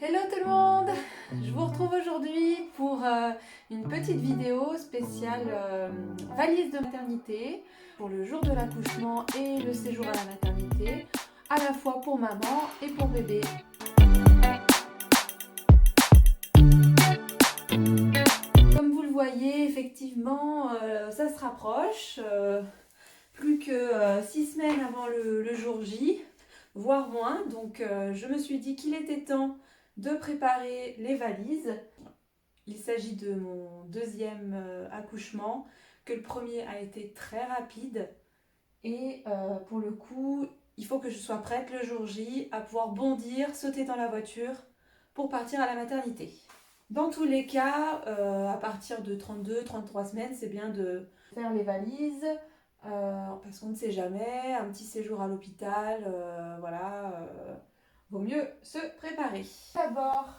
Hello tout le monde! Je vous retrouve aujourd'hui pour une petite vidéo spéciale valise de maternité pour le jour de l'accouchement et le séjour à la maternité, à la fois pour maman et pour bébé. Comme vous le voyez, effectivement, ça se rapproche. Plus que 6 semaines avant le jour J, voire moins. Donc je me suis dit qu'il était temps de préparer les valises. Il s'agit de mon deuxième accouchement, que le premier a été très rapide. Et pour le coup, il faut que je sois prête le jour J à pouvoir bondir, sauter dans la voiture pour partir à la maternité. Dans tous les cas, à partir de 32-33 semaines, c'est bien de faire les valises. Parce qu'on ne sait jamais, un petit séjour à l'hôpital, vaut mieux se préparer. D'abord,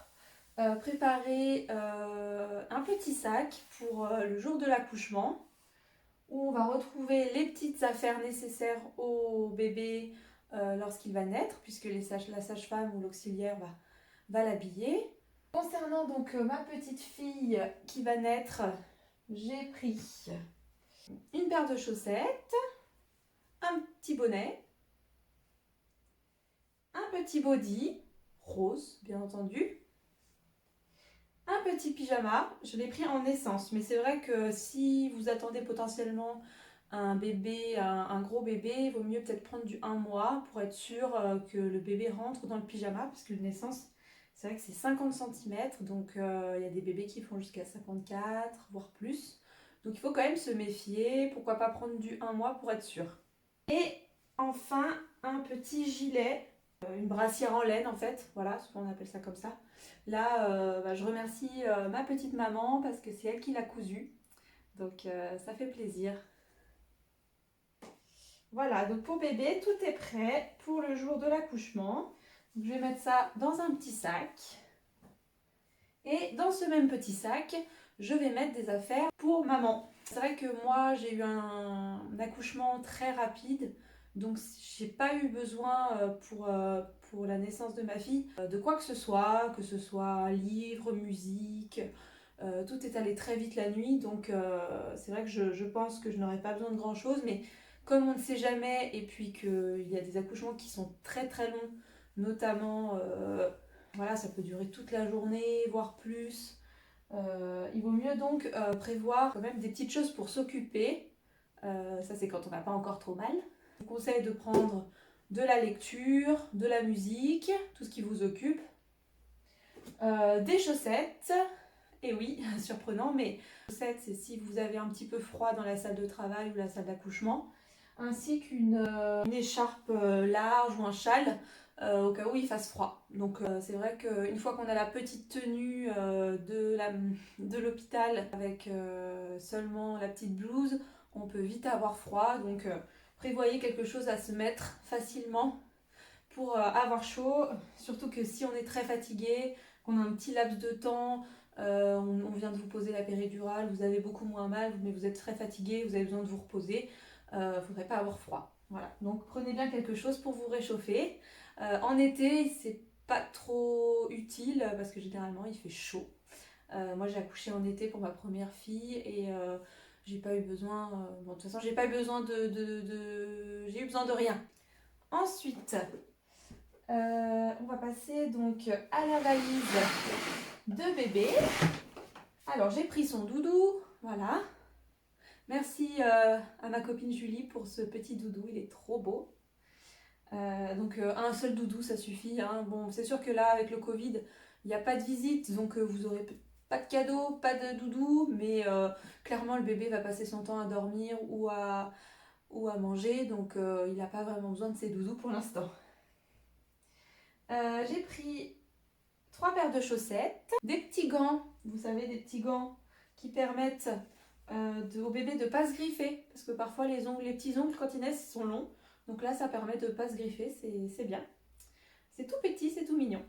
préparer un petit sac pour le jour de l'accouchement, où on va retrouver les petites affaires nécessaires au bébé lorsqu'il va naître, puisque la sage-femme ou l'auxiliaire va l'habiller. Concernant donc ma petite fille qui va naître, j'ai pris une paire de chaussettes, un petit bonnet, un petit body, rose bien entendu, un petit pyjama. Je l'ai pris en naissance, mais c'est vrai que si vous attendez potentiellement un bébé, un gros bébé, il vaut mieux peut-être prendre du 1 mois pour être sûr que le bébé rentre dans le pyjama, parce que la naissance, c'est vrai que c'est 50 cm, donc il y a des bébés qui font jusqu'à 54, voire plus. Donc il faut quand même se méfier, pourquoi pas prendre du 1 mois pour être sûr. Et enfin, un petit gilet, une brassière en laine en fait, voilà, souvent on appelle ça comme ça. Là, je remercie ma petite maman parce que c'est elle qui l'a cousu, donc ça fait plaisir. Voilà, donc pour bébé, tout est prêt pour le jour de l'accouchement. Je vais mettre ça dans un petit sac. Et dans ce même petit sac, je vais mettre des affaires pour maman. C'est vrai que moi, j'ai eu un accouchement très rapide, donc j'ai pas eu besoin pour la naissance de ma fille de quoi que ce soit livres, musique. Tout est allé très vite la nuit, donc c'est vrai que je pense que je n'aurais pas besoin de grand chose, mais comme on ne sait jamais, et puis qu'il y a des accouchements qui sont très très longs, notamment voilà, ça peut durer toute la journée, voire plus. Il vaut mieux donc prévoir quand même des petites choses pour s'occuper. Ça, c'est quand on n'a pas encore trop mal. Je vous conseille de prendre de la lecture, de la musique, tout ce qui vous occupe, des chaussettes. Et oui, surprenant, mais les chaussettes, c'est si vous avez un petit peu froid dans la salle de travail ou la salle d'accouchement, ainsi qu'une écharpe large ou un châle au cas où il fasse froid. Donc c'est vrai qu'une fois qu'on a la petite tenue de l'hôpital avec seulement la petite blouse, on peut vite avoir froid. Donc prévoyez quelque chose à se mettre facilement pour avoir chaud, surtout que si on est très fatigué, qu'on a un petit laps de temps, on vient de vous poser la péridurale, vous avez beaucoup moins mal, mais vous êtes très fatigué, vous avez besoin de vous reposer, il ne faudrait pas avoir froid. Voilà, donc prenez bien quelque chose pour vous réchauffer. En été, c'est pas trop utile parce que généralement il fait chaud. Moi j'ai accouché en été pour ma première fille et j'ai pas eu besoin, bon de toute façon j'ai pas eu besoin j'ai eu besoin de rien. Ensuite, on va passer donc à la valise de bébé. Alors j'ai pris son doudou, voilà. Merci à ma copine Julie pour ce petit doudou, il est trop beau. Donc un seul doudou ça suffit, hein. Bon, c'est sûr que là avec le Covid, il n'y a pas de visite, donc vous aurez pas de cadeau, pas de doudou, mais clairement le bébé va passer son temps à dormir ou à manger, donc il n'a pas vraiment besoin de ses doudous pour l'instant. J'ai pris 3 paires de chaussettes, des petits gants, vous savez, des petits gants qui permettent au bébé de ne pas se griffer, parce que parfois les petits ongles quand ils naissent sont longs, donc là ça permet de ne pas se griffer, c'est bien. C'est tout petit, c'est tout mignon.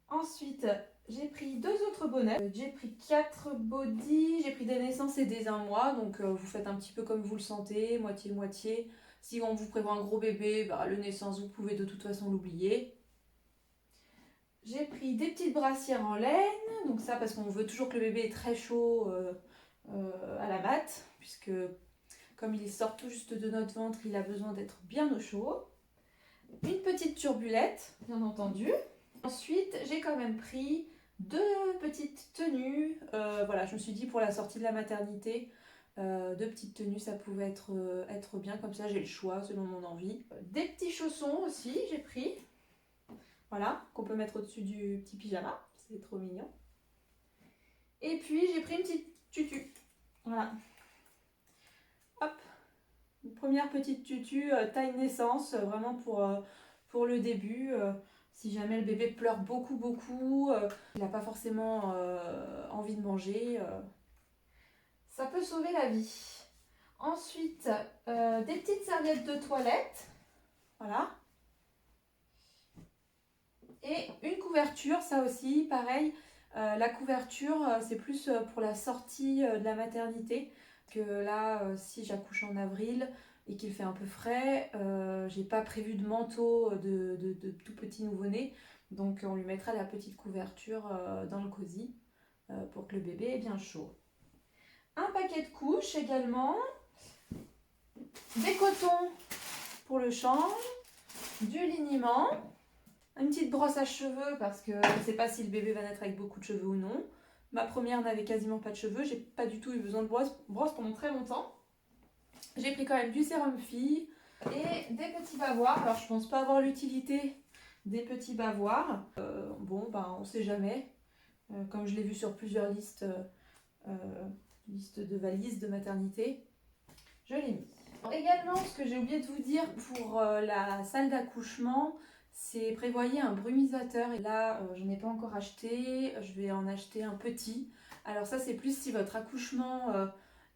Ensuite, j'ai pris 2 autres bonnets, j'ai pris 4 bodys, j'ai pris des naissances et des 1 mois, donc vous faites un petit peu comme vous le sentez, moitié-moitié. Si on vous prévoit un gros bébé, le naissance vous pouvez de toute façon l'oublier. J'ai pris des petites brassières en laine, donc ça parce qu'on veut toujours que le bébé est très chaud à la mat, puisque comme il sort tout juste de notre ventre, il a besoin d'être bien au chaud. Une petite turbulette, bien entendu. Ensuite, j'ai quand même pris 2 petites tenues. Voilà, je me suis dit pour la sortie de la maternité, 2 petites tenues, ça pouvait être bien. Comme ça, j'ai le choix selon mon envie. Des petits chaussons aussi, j'ai pris. Voilà, qu'on peut mettre au-dessus du petit pyjama. C'est trop mignon. Et puis, j'ai pris une petite tutu. Voilà. Hop. Une première petite tutu taille naissance, vraiment pour le début. Si jamais le bébé pleure beaucoup, il n'a pas forcément envie de manger, ça peut sauver la vie. Ensuite, des petites serviettes de toilette. Voilà. Et une couverture, ça aussi, pareil. La couverture, c'est plus pour la sortie de la maternité. Que là, si j'accouche en avril et qu'il fait un peu frais, j'ai pas prévu de manteau de tout petit nouveau-né. Donc on lui mettra la petite couverture dans le cosy pour que le bébé ait bien chaud. Un paquet de couches également. Des cotons pour le change. Du liniment. Une petite brosse à cheveux parce que je ne sais pas si le bébé va naître avec beaucoup de cheveux ou non. Ma première n'avait quasiment pas de cheveux, j'ai pas du tout eu besoin de brosse pendant très longtemps. J'ai pris quand même du sérum fille et des petits bavoirs. Alors je pense pas avoir l'utilité des petits bavoirs. Bon, ben on sait jamais. Comme je l'ai vu sur plusieurs listes de valises de maternité, je l'ai mis. Également, ce que j'ai oublié de vous dire pour la salle d'accouchement, c'est prévoyez un brumisateur. Et là, je n'ai pas encore acheté, je vais en acheter un petit. Alors ça, c'est plus si votre accouchement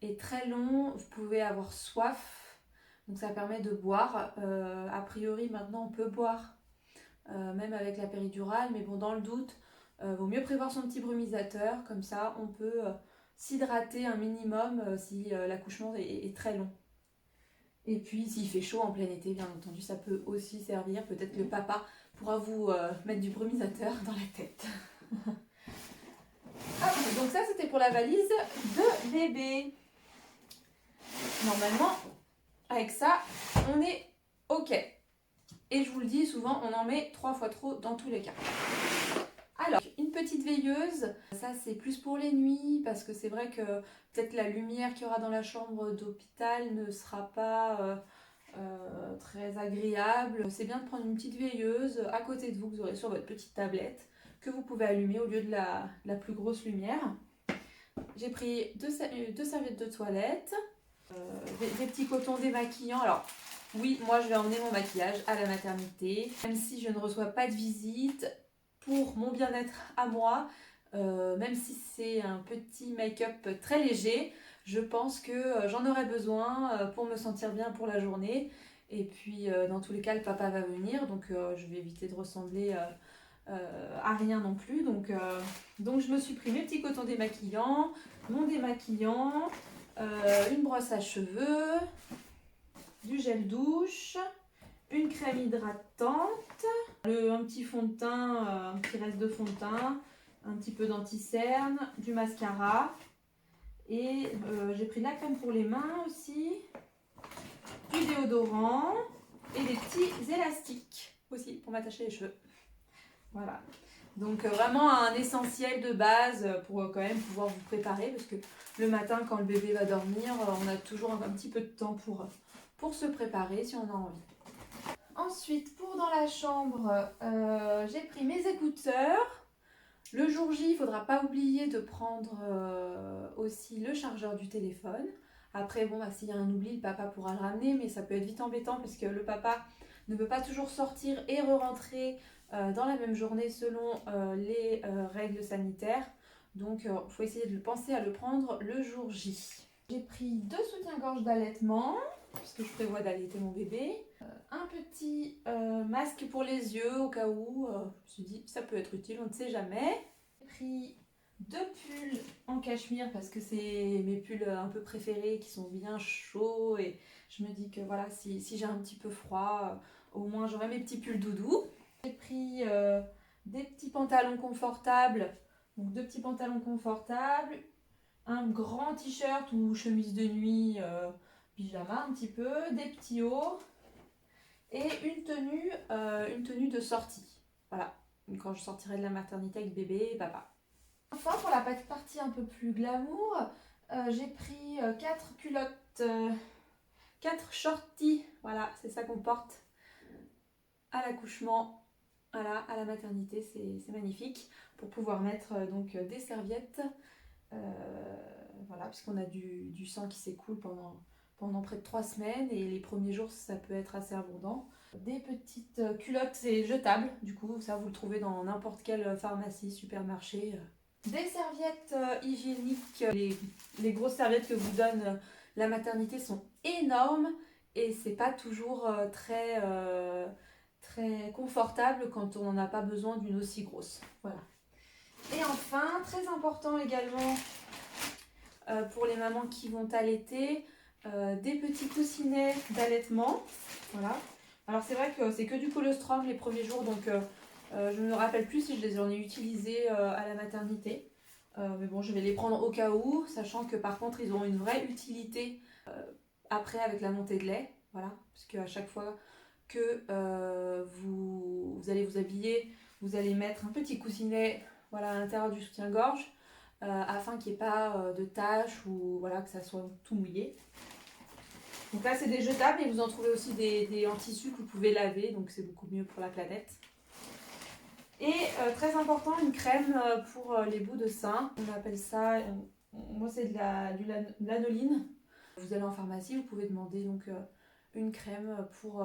est très long, vous pouvez avoir soif. Donc ça permet de boire. A priori, maintenant, on peut boire, même avec la péridurale. Mais bon, dans le doute, vaut mieux prévoir son petit brumisateur. Comme ça, on peut s'hydrater un minimum si l'accouchement est très long. Et puis, s'il fait chaud en plein été, bien entendu, ça peut aussi servir. Peut-être que le papa pourra vous mettre du brumisateur dans la tête. Ah, donc ça, c'était pour la valise de bébé. Normalement, avec ça, on est OK. Et je vous le dis, souvent, on en met 3 fois trop dans tous les cas. Alors, une petite veilleuse, ça c'est plus pour les nuits parce que c'est vrai que peut-être la lumière qu'il y aura dans la chambre d'hôpital ne sera pas très agréable. C'est bien de prendre une petite veilleuse à côté de vous que vous aurez sur votre petite tablette que vous pouvez allumer au lieu de la plus grosse lumière. J'ai pris 2 serviettes de toilette, des petits cotons démaquillants. Alors oui, moi je vais emmener mon maquillage à la maternité, même si je ne reçois pas de visite. Pour mon bien-être à moi, même si c'est un petit make-up très léger, je pense que j'en aurai besoin pour me sentir bien pour la journée. Et puis dans tous les cas, le papa va venir, donc je vais éviter de ressembler à rien non plus. Donc je me suis pris mes petits cotons démaquillants, mon démaquillant, une brosse à cheveux, du gel douche, une crème hydratante, un petit fond de teint, un petit reste de fond de teint, un petit peu d'anti-cerne, du mascara et j'ai pris de la crème pour les mains aussi, du déodorant et des petits élastiques aussi pour m'attacher les cheveux. Voilà, donc vraiment un essentiel de base pour quand même pouvoir vous préparer parce que le matin quand le bébé va dormir, on a toujours un petit peu de temps pour se préparer si on a envie. Ensuite, pour dans la chambre, j'ai pris mes écouteurs. Le jour J, il ne faudra pas oublier de prendre aussi le chargeur du téléphone. Après, bon, s'il y a un oubli, le papa pourra le ramener, mais ça peut être vite embêtant parce que le papa ne peut pas toujours sortir et re-rentrer dans la même journée selon les règles sanitaires. Donc, il faut essayer de penser à le prendre le jour J. J'ai pris 2 soutiens-gorge d'allaitement, puisque je prévois d'allaiter mon bébé. Un petit masque pour les yeux au cas où, je me suis dit ça peut être utile, on ne sait jamais. J'ai pris 2 pulls en cachemire parce que c'est mes pulls un peu préférés qui sont bien chauds et je me dis que voilà, si j'ai un petit peu froid, au moins j'aurai mes petits pulls doudou. J'ai pris des petits petits pantalons confortables, donc 2 petits pantalons confortables, un grand t-shirt ou chemise de nuit, pyjama un petit peu, des petits hauts et une tenue de sortie. Voilà, quand je sortirai de la maternité avec bébé et papa. Enfin, pour la partie un peu plus glamour, j'ai pris 4 culottes, 4 shorties, voilà, c'est ça qu'on porte à l'accouchement, voilà, à la maternité, c'est magnifique, pour pouvoir mettre donc des serviettes, voilà, puisqu'on a du sang qui s'écoule pendant près de 3 semaines, et les premiers jours ça peut être assez abondant. Des petites culottes, c'est jetable, du coup ça vous le trouvez dans n'importe quelle pharmacie, supermarché. Des serviettes hygiéniques, les grosses serviettes que vous donne la maternité sont énormes et c'est pas toujours très confortable quand on n'en a pas besoin d'une aussi grosse. Voilà. Et enfin, très important également pour les mamans qui vont allaiter, des petits coussinets d'allaitement. Voilà. Alors c'est vrai que c'est que du colostrum les premiers jours, donc je ne me rappelle plus si je les en ai utilisés à la maternité. Mais bon, je vais les prendre au cas où, sachant que par contre ils auront une vraie utilité après avec la montée de lait. Voilà, parce qu'à chaque fois que vous allez vous habiller, vous allez mettre un petit coussinet, voilà, à l'intérieur du soutien-gorge, afin qu'il n'y ait pas de taches ou voilà, que ça soit tout mouillé. Donc là c'est des jetables et vous en trouvez aussi des en tissu que vous pouvez laver, donc c'est beaucoup mieux pour la planète. Et très important, une crème pour les bouts de sein. On appelle ça, moi c'est de l'anoline. Vous allez en pharmacie, vous pouvez demander donc une crème pour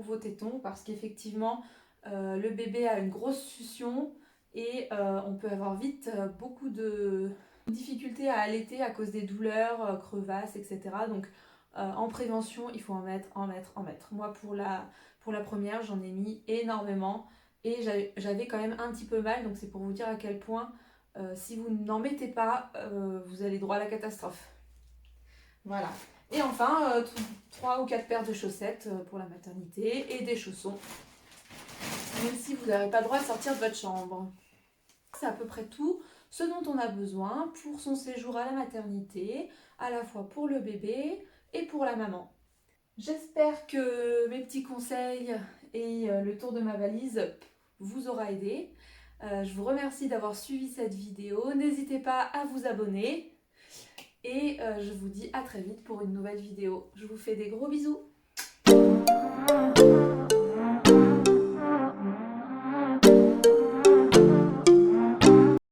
vos tétons, parce qu'effectivement le bébé a une grosse succion et on peut avoir vite beaucoup de difficultés à allaiter à cause des douleurs, crevasses, etc. Donc en prévention, il faut en mettre. Moi pour la première, j'en ai mis énormément. Et j'avais quand même un petit peu mal, donc c'est pour vous dire à quel point, si vous n'en mettez pas, vous allez droit à la catastrophe. Voilà. Et enfin, 3 ou 4 paires de chaussettes pour la maternité et des chaussons, même si vous n'avez pas le droit de sortir de votre chambre. C'est à peu près tout ce dont on a besoin pour son séjour à la maternité, à la fois pour le bébé et pour la maman. J'espère que mes petits conseils et le tour de ma valise vous aura aidé. Je vous remercie d'avoir suivi cette vidéo. N'hésitez pas à vous abonner. Et je vous dis à très vite pour une nouvelle vidéo. Je vous fais des gros bisous.